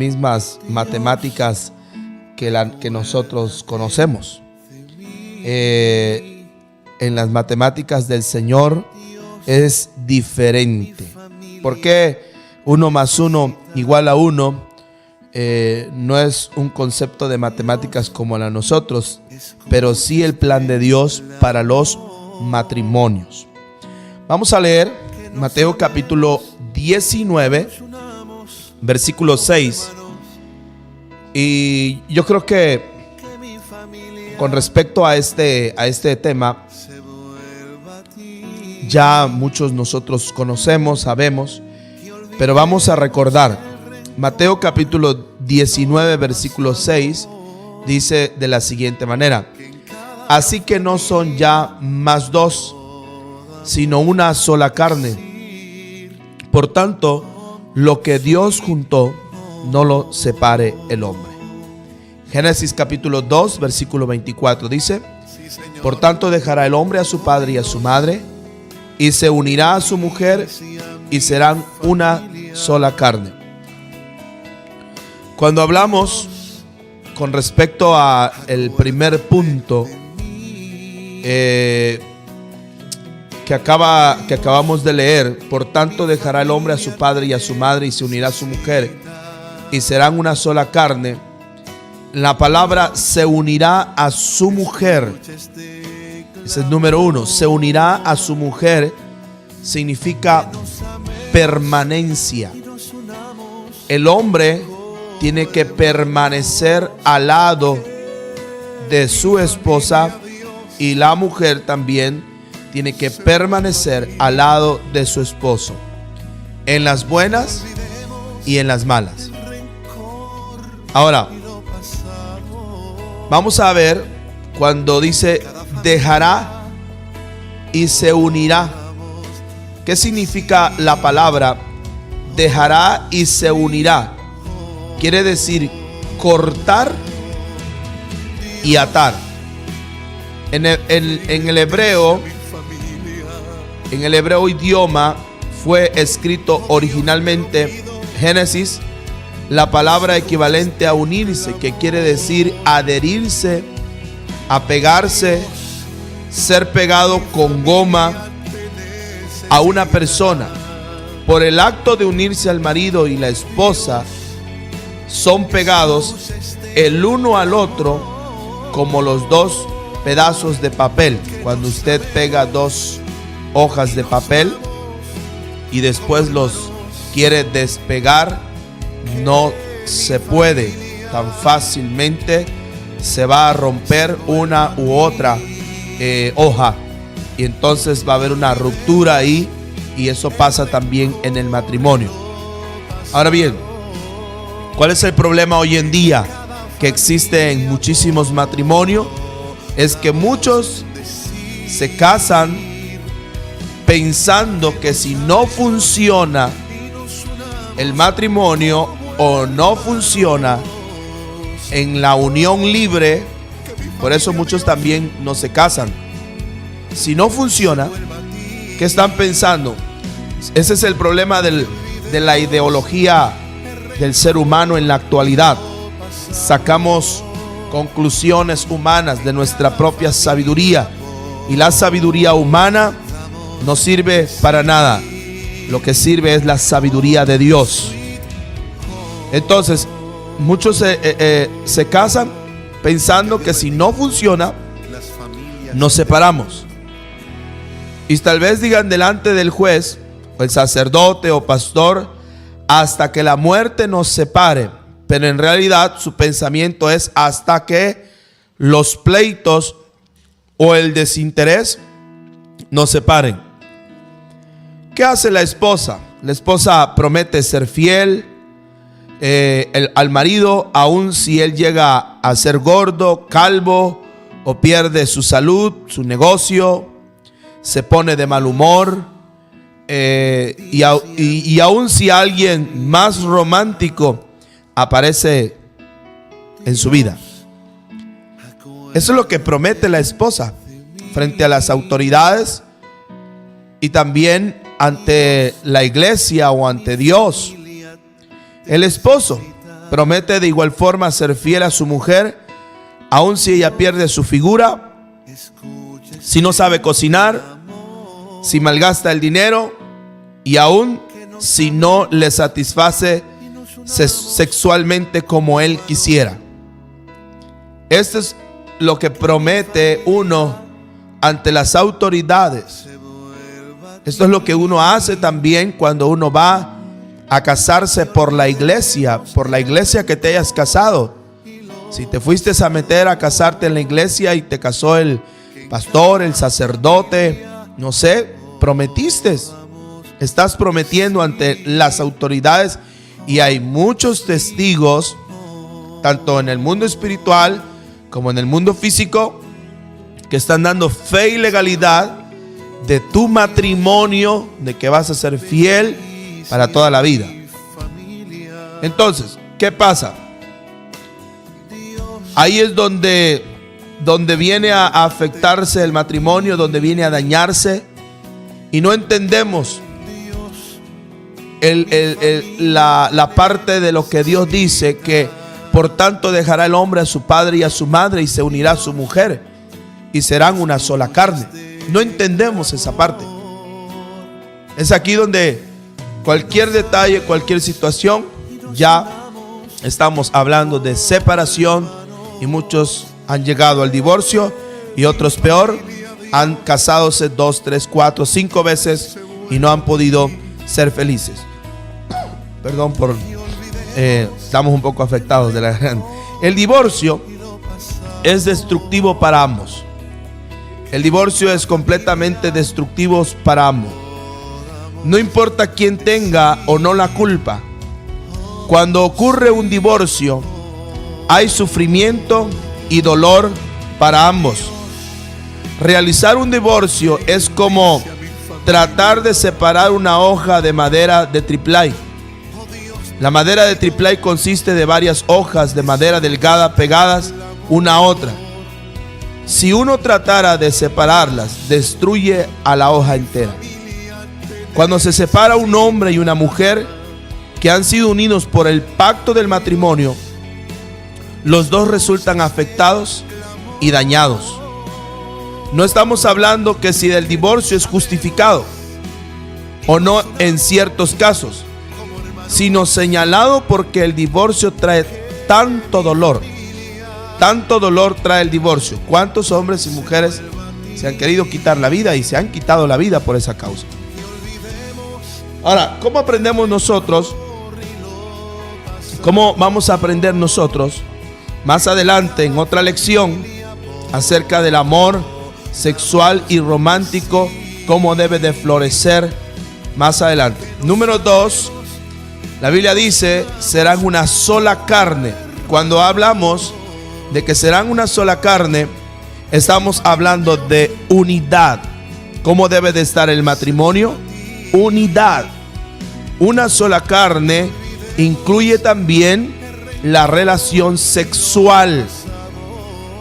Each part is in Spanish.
mismas matemáticas que nosotros conocemos. En las matemáticas del Señor es diferente. ¿Por qué 1 más 1 igual a 1? No es un concepto de matemáticas como la de nosotros, pero sí el plan de Dios para los matrimonios. Vamos a leer Mateo capítulo 19, versículo 6. Y yo creo que con respecto a este tema, ya muchos nosotros conocemos, sabemos, pero vamos a recordar. Mateo capítulo 19, versículo 6 dice de la siguiente manera: así que no son ya más dos, sino una sola carne. Por tanto, lo que Dios juntó, no lo separe el hombre. Génesis capítulo 2, versículo 24 dice: por tanto dejará el hombre a su padre y a su madre, y se unirá a su mujer, y serán una sola carne. Cuando hablamos con respecto a el primer punto que acabamos de leer, por tanto dejará el hombre a su padre y a su madre, y se unirá a su mujer, y serán una sola carne. La palabra se unirá a su mujer, ese es número uno. Se unirá a su mujer significa permanencia. El hombre tiene que permanecer al lado de su esposa, y la mujer también tiene que permanecer al lado de su esposo, en las buenas y en las malas. Ahora, vamos a ver cuando dice dejará y se unirá. ¿Qué significa la palabra dejará y se unirá? Quiere decir cortar y atar. En el hebreo idioma fue escrito originalmente Génesis, la palabra equivalente a unirse, que quiere decir adherirse, apegarse, ser pegado con goma a una persona. Por el acto de unirse al marido y la esposa, son pegados el uno al otro como los dos pedazos de papel. Cuando usted pega dos hojas de papel y después los quiere despegar, no se puede tan fácilmente. Se va a romper una u otra hoja, y entonces va a haber una ruptura ahí, y eso pasa también en el matrimonio. Ahora bien, ¿cuál es el problema hoy en día que existe en muchísimos matrimonios? Es que muchos se casan pensando que si no funciona el matrimonio o no funciona en la unión libre, por eso muchos también no se casan. Si no funciona, ¿qué están pensando? Ese es el problema de la ideología del ser humano en la actualidad. Sacamos conclusiones humanas de nuestra propia sabiduría, y la sabiduría humana no sirve para nada. Lo que sirve es la sabiduría de Dios. Entonces, muchos se casan pensando que si no funciona, nos separamos. Y tal vez digan delante del juez, o el sacerdote o pastor, hasta que la muerte nos separe. Pero en realidad su pensamiento es hasta que los pleitos o el desinterés nos separen. ¿Qué hace la esposa? La esposa promete ser fiel al marido, aun si él llega a ser gordo, calvo, o pierde su salud, su negocio, se pone de mal humor, y aun si alguien más romántico aparece en su vida. Eso es lo que promete la esposa frente a las autoridades, y también ante la iglesia o ante Dios. El esposo promete de igual forma ser fiel a su mujer, aun si ella pierde su figura, si no sabe cocinar, si malgasta el dinero y aun si no le satisface sexualmente como él quisiera. Esto es lo que promete uno ante las autoridades. Esto es lo que uno hace también cuando uno va a casarse por la iglesia que te hayas casado. Si te fuiste a meter a casarte en la iglesia y te casó el pastor, el sacerdote, no sé, prometiste. Estás prometiendo ante las autoridades y hay muchos testigos, tanto en el mundo espiritual como en el mundo físico, que están dando fe y legalidad de tu matrimonio, de que vas a ser fiel para toda la vida. Entonces, ¿qué pasa? Ahí es donde viene a afectarse el matrimonio, donde viene a dañarse, y no entendemos la parte de lo que Dios dice, que por tanto dejará el hombre a su padre y a su madre y se unirá a su mujer y serán una sola carne. No entendemos esa parte. Es aquí donde cualquier detalle, cualquier situación, ya estamos hablando de separación, y muchos han llegado al divorcio y otros peor, han casadose 2, 3, 4, 5 veces y no han podido ser felices. Perdón por estamos un poco afectados de la garganta. El divorcio es destructivo para ambos. El divorcio es completamente destructivo para ambos. No importa quién tenga o no la culpa. Cuando ocurre un divorcio, hay sufrimiento y dolor para ambos. Realizar un divorcio es como tratar de separar una hoja de madera de triplay. La madera de triplay consiste de varias hojas de madera delgada pegadas una a otra. Si uno tratara de separarlas, destruye a la hoja entera. Cuando se separa un hombre y una mujer que han sido unidos por el pacto del matrimonio, los dos resultan afectados y dañados. No estamos hablando que si el divorcio es justificado o no en ciertos casos, sino señalado porque el divorcio trae tanto dolor trae el divorcio. ¿Cuántos hombres y mujeres se han querido quitar la vida y se han quitado la vida por esa causa? Ahora, ¿cómo aprendemos nosotros? ¿Cómo vamos a aprender nosotros más adelante en otra lección acerca del amor sexual y romántico, cómo debe de florecer más adelante? Número 2, la Biblia dice, serán una sola carne. Cuando hablamos de que serán una sola carne, estamos hablando de unidad. ¿Cómo debe de estar el matrimonio? Unidad. Una sola carne incluye también la relación sexual.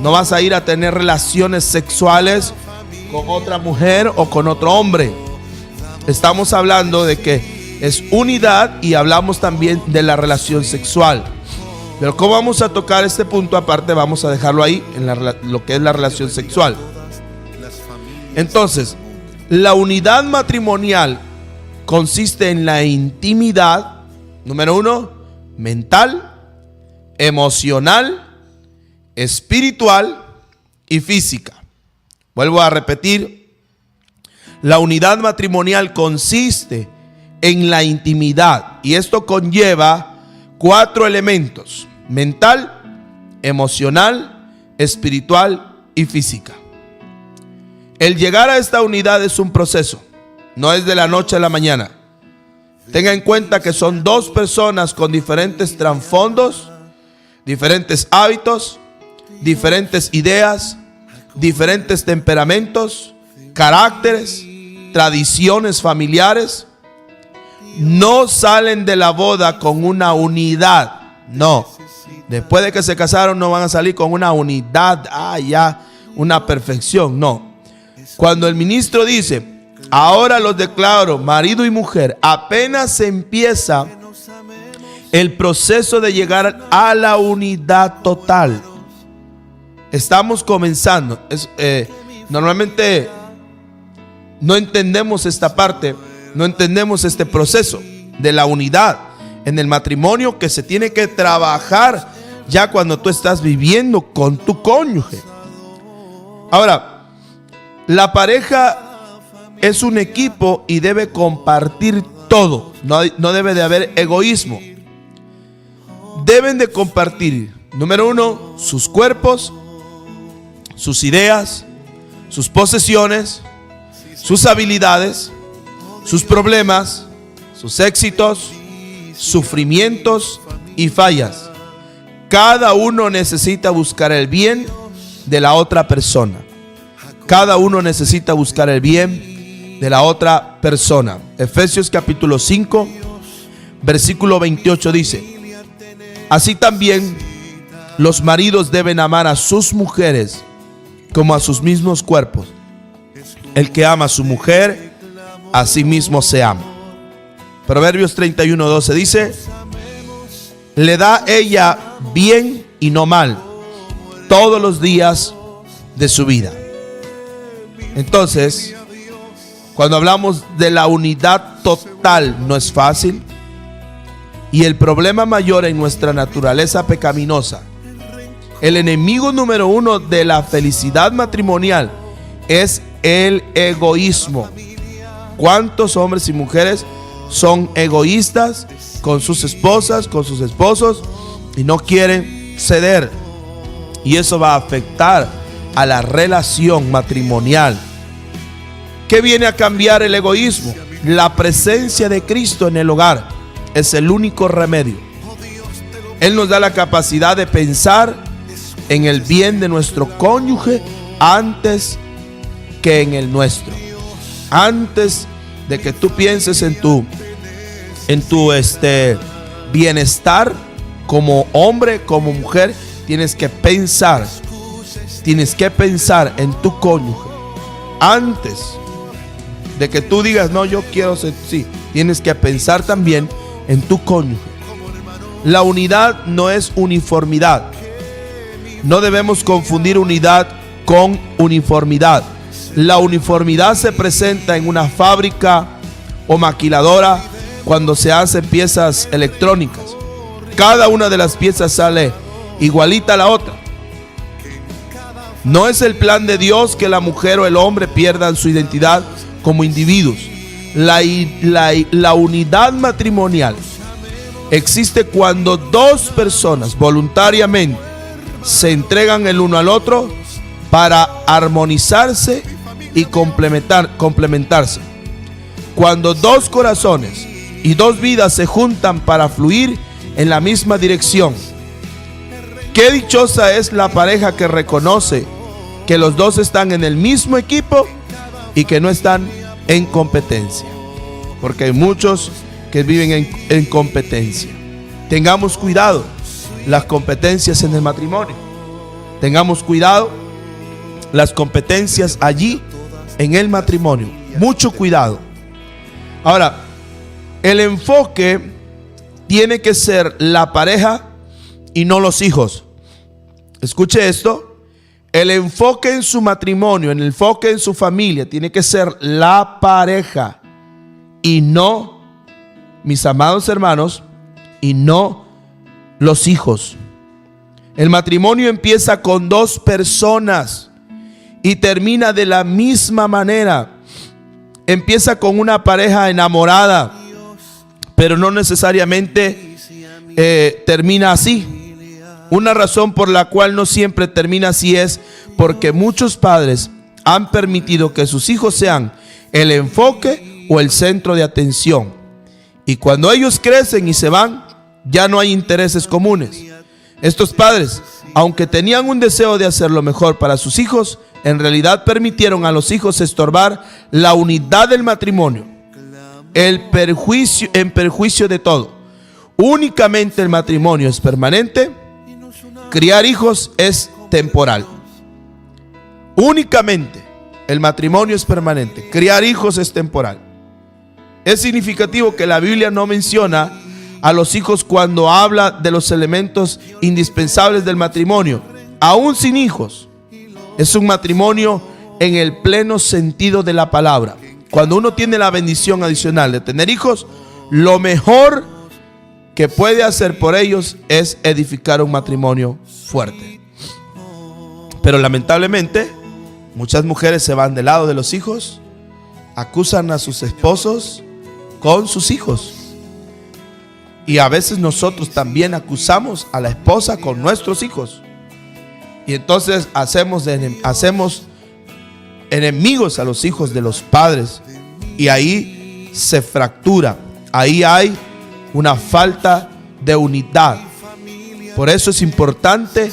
No vas a ir a tener relaciones sexuales con otra mujer o con otro hombre. Estamos hablando de que es unidad y hablamos también de la relación sexual. Pero ¿cómo vamos a tocar este punto aparte? Vamos a dejarlo ahí en lo que es la relación sexual. Entonces, la unidad matrimonial consiste en la intimidad, número 1, mental, emocional, espiritual y física. Vuelvo a repetir, la unidad matrimonial consiste en la intimidad y esto conlleva 4 elementos: mental, emocional, espiritual y física. El llegar a esta unidad es un proceso, no es de la noche a la mañana. Tenga en cuenta que son 2 personas con diferentes trasfondos, diferentes hábitos, diferentes ideas, diferentes temperamentos, caracteres, tradiciones familiares. No salen de la boda con una unidad, no. Después de que se casaron no van a salir con una unidad, ya una perfección, no. Cuando el ministro dice, ahora los declaro marido y mujer, apenas se empieza el proceso de llegar a la unidad total. Estamos comenzando. Normalmente no entendemos esta parte, no entendemos este proceso de la unidad en el matrimonio que se tiene que trabajar ya cuando tú estás viviendo con tu cónyuge. Ahora, la pareja es un equipo y debe compartir todo. No debe de haber egoísmo. Deben de compartir, número uno, sus cuerpos, sus ideas, sus posesiones, sus habilidades, sus problemas, sus éxitos, sufrimientos y fallas. Cada uno necesita buscar el bien de la otra persona. Cada uno necesita buscar el bien de la otra persona. Efesios capítulo 5, versículo 28 dice: así también los maridos deben amar a sus mujeres como a sus mismos cuerpos. El que ama a su mujer, a sí mismo se ama. Proverbios 31:12 dice: le da ella bien y no mal todos los días de su vida. Entonces, cuando hablamos de la unidad total, no es fácil. Y el problema mayor en nuestra naturaleza pecaminosa, el enemigo número uno de la felicidad matrimonial, es el egoísmo. ¿Cuántos hombres y mujeres son egoístas con sus esposas, con sus esposos, y no quieren ceder? Y eso va a afectar a la relación matrimonial. ¿Qué viene a cambiar el egoísmo? La presencia de Cristo en el hogar es el único remedio. Él nos da la capacidad de pensar en el bien de nuestro cónyuge antes que en el nuestro. Antes de que tú pienses en tu bienestar como hombre, como mujer, tienes que pensar en tu cónyuge. Antes de que tú digas, no, yo quiero ser, sí, tienes que pensar también en tu cónyuge. La unidad no es uniformidad. No debemos confundir unidad con uniformidad. La uniformidad se presenta en una fábrica o maquiladora cuando se hacen piezas electrónicas. Cada una de las piezas sale igualita a la otra. No es el plan de Dios que la mujer o el hombre pierdan su identidad como individuos. La unidad matrimonial existe cuando dos personas voluntariamente se entregan el uno al otro para armonizarse y complementarse. Cuando dos corazones y dos vidas se juntan para fluir en la misma dirección. Qué dichosa es la pareja que reconoce que los dos están en el mismo equipo y que no están en competencia, porque hay muchos que viven en competencia. Tengamos cuidado las competencias en el matrimonio. Tengamos cuidado las competencias allí en el matrimonio. Mucho cuidado. Ahora, el enfoque tiene que ser la pareja y no los hijos. Escuche esto. El enfoque en su matrimonio, el enfoque en su familia tiene que ser la pareja y no, mis amados hermanos, y no los hijos. El matrimonio empieza con dos personas y termina de la misma manera. Empieza con una pareja enamorada, pero no necesariamente termina así. Una razón por la cual no siempre termina así es porque muchos padres han permitido que sus hijos sean el enfoque o el centro de atención. Y cuando ellos crecen y se van, ya no hay intereses comunes. Estos padres, aunque tenían un deseo de hacer lo mejor para sus hijos, en realidad permitieron a los hijos estorbar la unidad del matrimonio, en perjuicio de todo. Únicamente el matrimonio es permanente. Criar hijos es temporal. Únicamente el matrimonio es permanente. Criar hijos es temporal. Es significativo que la Biblia no menciona a los hijos cuando habla de los elementos indispensables del matrimonio, aún sin hijos. Es un matrimonio en el pleno sentido de la palabra. Cuando uno tiene la bendición adicional de tener hijos, lo mejor que puede hacer por ellos es edificar un matrimonio fuerte. Pero lamentablemente, muchas mujeres se van del lado de los hijos, acusan a sus esposos con sus hijos. Y a veces nosotros también acusamos a la esposa con nuestros hijos. Y entonces hacemos enemigos a los hijos de los padres. Y ahí se fractura. Ahí hay una falta de unidad. Por eso es importante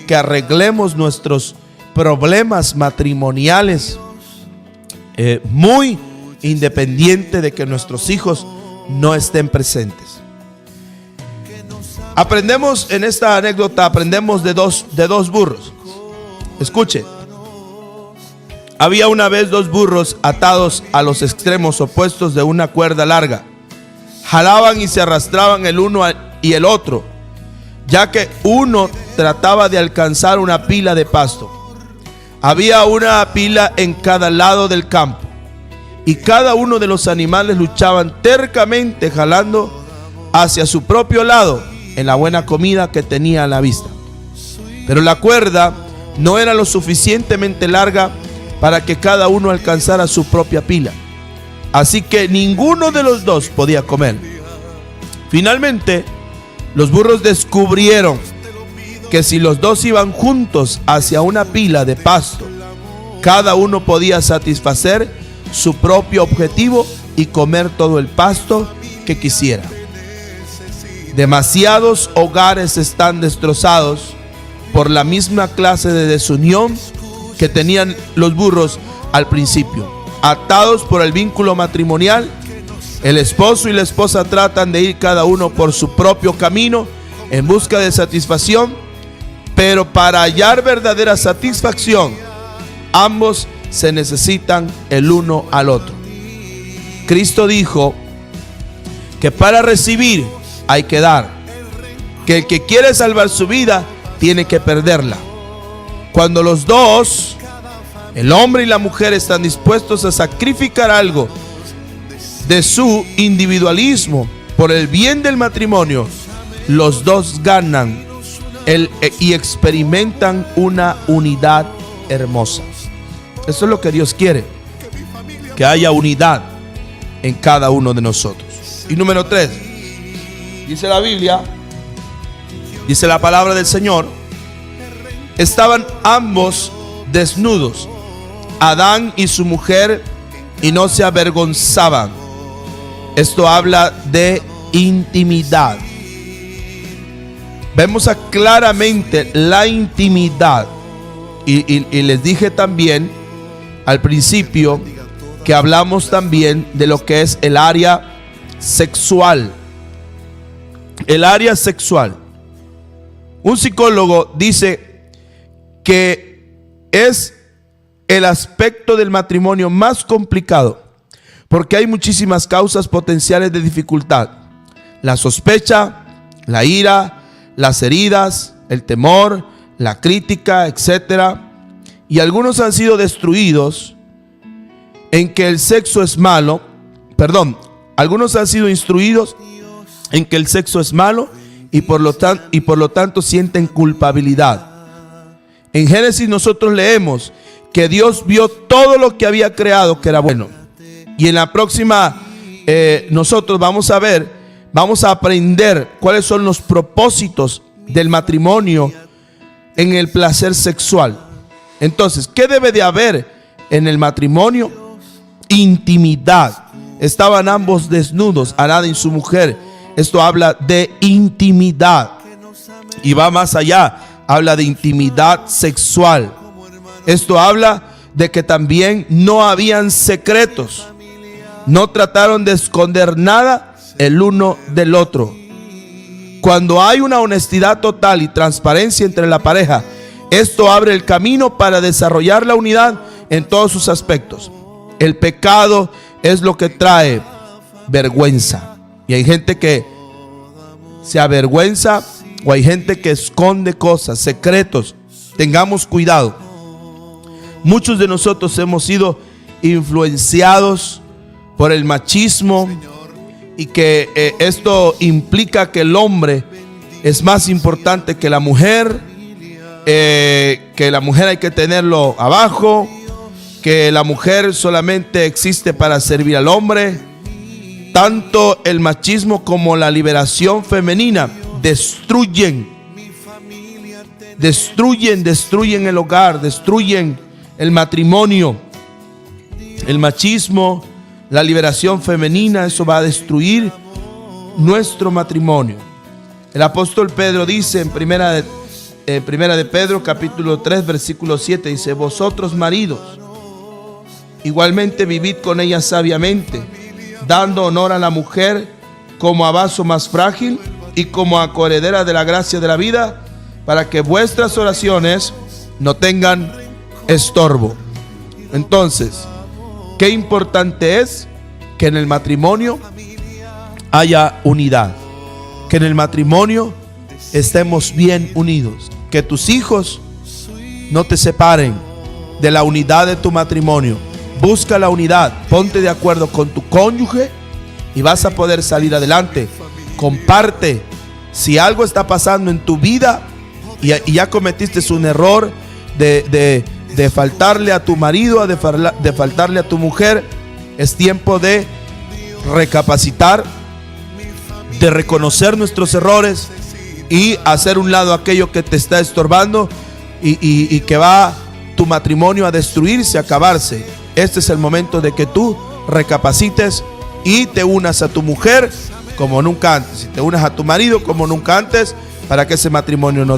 que arreglemos nuestros problemas matrimoniales, muy independiente de que nuestros hijos no estén presentes. Aprendemos en esta anécdota, aprendemos de dos burros. Escuche. Había una vez dos burros atados a los extremos opuestos de una cuerda larga. Jalaban y se arrastraban el uno y el otro, ya que uno trataba de alcanzar una pila de pasto. Había una pila en cada lado del campo, y cada uno de los animales luchaban tercamente jalando hacia su propio lado en la buena comida que tenía a la vista. Pero la cuerda no era lo suficientemente larga para que cada uno alcanzara su propia pila. Así que ninguno de los dos podía comer. Finalmente, los burros descubrieron que si los dos iban juntos hacia una pila de pasto, cada uno podía satisfacer su propio objetivo y comer todo el pasto que quisiera. Demasiados hogares están destrozados por la misma clase de desunión que tenían los burros al principio. Atados por el vínculo matrimonial, el esposo y la esposa tratan de ir cada uno por su propio camino en busca de satisfacción, pero para hallar verdadera satisfacción, ambos se necesitan el uno al otro. Cristo dijo que para recibir hay que dar, que el que quiere salvar su vida tiene que perderla. Cuando los dos, el hombre y la mujer, están dispuestos a sacrificar algo de su individualismo por el bien del matrimonio, los dos ganan y experimentan una unidad hermosa. Eso es lo que Dios quiere, que haya unidad en cada uno de nosotros. Y número 3, dice la Biblia, dice la palabra del Señor, estaban ambos desnudos, Adán y su mujer, y no se avergonzaban. Esto habla de intimidad. Vemos claramente la intimidad. Y les dije también al principio que hablamos también de lo que es el área sexual. El área sexual. Un psicólogo dice que es el aspecto del matrimonio más complicado porque hay muchísimas causas potenciales de dificultad: la sospecha, la ira, las heridas, el temor, la crítica, etc. Y algunos han sido destruidos en que el sexo es malo. Algunos han sido instruidos en que el sexo es malo y por lo tanto sienten culpabilidad. En Génesis nosotros leemos que Dios vio todo lo que había creado que era bueno. Y en la próxima nosotros vamos a aprender cuáles son los propósitos del matrimonio en el placer sexual. Entonces, ¿qué debe de haber en el matrimonio? Intimidad. Estaban ambos desnudos, Adán y su mujer. Esto habla de intimidad y va más allá, habla de intimidad sexual. Esto habla de que también no habían secretos, no trataron de esconder nada el uno del otro. Cuando hay una honestidad total y transparencia entre la pareja, esto abre el camino para desarrollar la unidad en todos sus aspectos. El pecado es lo que trae vergüenza. Y hay gente que se avergüenza o hay gente que esconde cosas, secretos. Tengamos cuidado. Muchos de nosotros hemos sido influenciados por el machismo y que esto implica que el hombre es más importante que la mujer, que la mujer hay que tenerlo abajo, que la mujer solamente existe para servir al hombre. Tanto el machismo como la liberación femenina destruyen el hogar, destruyen el matrimonio. El machismo, la liberación femenina, eso va a destruir nuestro matrimonio. El apóstol Pedro dice en primera de Pedro capítulo 3 versículo 7, dice: vosotros maridos, igualmente vivid con ella sabiamente, dando honor a la mujer como a vaso más frágil y como a coheredera de la gracia de la vida, para que vuestras oraciones no tengan estorbo. Entonces, qué importante es que en el matrimonio haya unidad, que en el matrimonio estemos bien unidos, que tus hijos no te separen de la unidad de tu matrimonio. Busca la unidad, ponte de acuerdo con tu cónyuge y vas a poder salir adelante. Comparte. Si algo está pasando en tu vida y ya cometiste un error de faltarle a tu marido, de faltarle a tu mujer, es tiempo de recapacitar, de reconocer nuestros errores y hacer un lado aquello que te está estorbando y que va tu matrimonio a destruirse, a acabarse. Este es el momento de que tú recapacites y te unas a tu mujer como nunca antes, y te unas a tu marido como nunca antes, para que ese matrimonio no